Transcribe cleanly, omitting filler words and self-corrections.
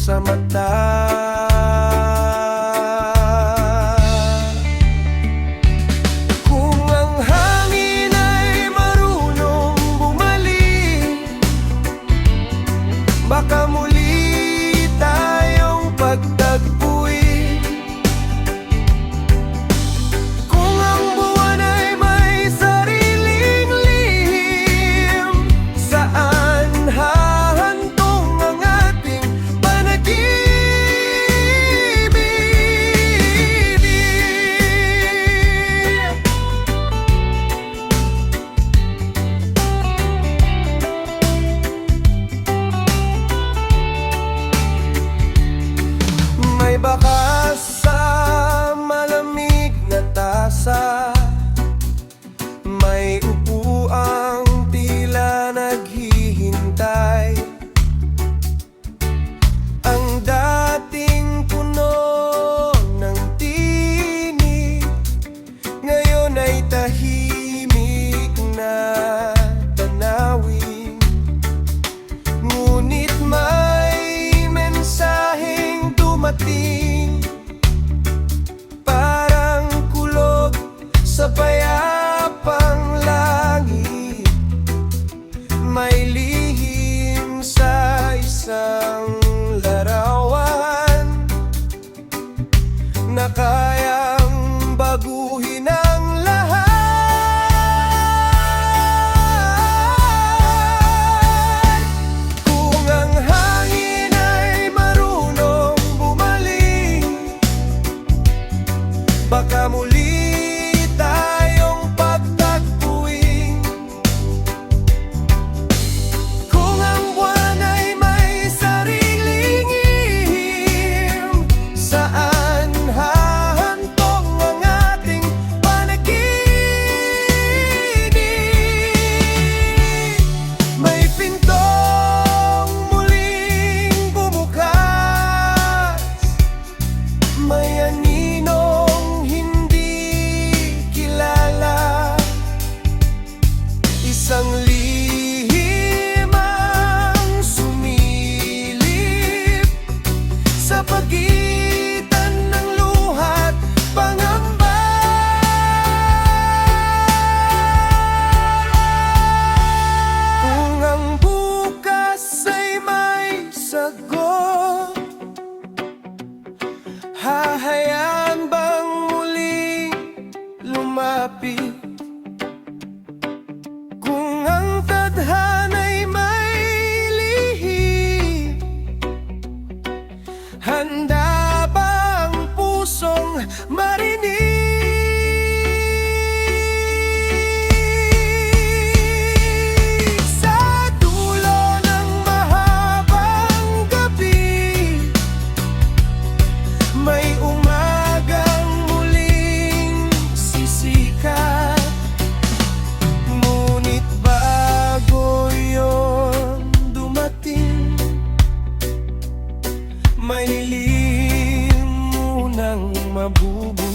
sa mata. Kung ang hangin ay marunong bumalik, baka muli tayong pagtagpuin. Kung ang buwan ay may sariling lihim, saan hahantong ang ating panaginip? May bakas sa malamig na tasa, may upuang tila naghihintay. Ang dating puno ng tinig, ngayon ay tahimik na tanawin. Ngunit may mensaheng dumating, parang kulog sa payapang langit. May lihim sa isang larawan na kayang baguhin ang lahat. Kung ang hangin ay marunong bumalik, baka muli tayong pagtagpuin. Kung ang buwan ay may sariling ihim, saan hahantong ang ating panaginip? May pintong muling bumukas, may aninong hindi kilala, isang lihim ang sumilip sa pagitan ng luha't pangamba. Kung ang bukas ay may sagot, hahayaan bang muling lumapit? Kung ang tadhana'y may lihim, handa ba ang pusong marinig? Sa dulo ng mahabang gabi, may umagang muling sisikat. Ngunit bago yon dumating, may lilim munang mabubuo.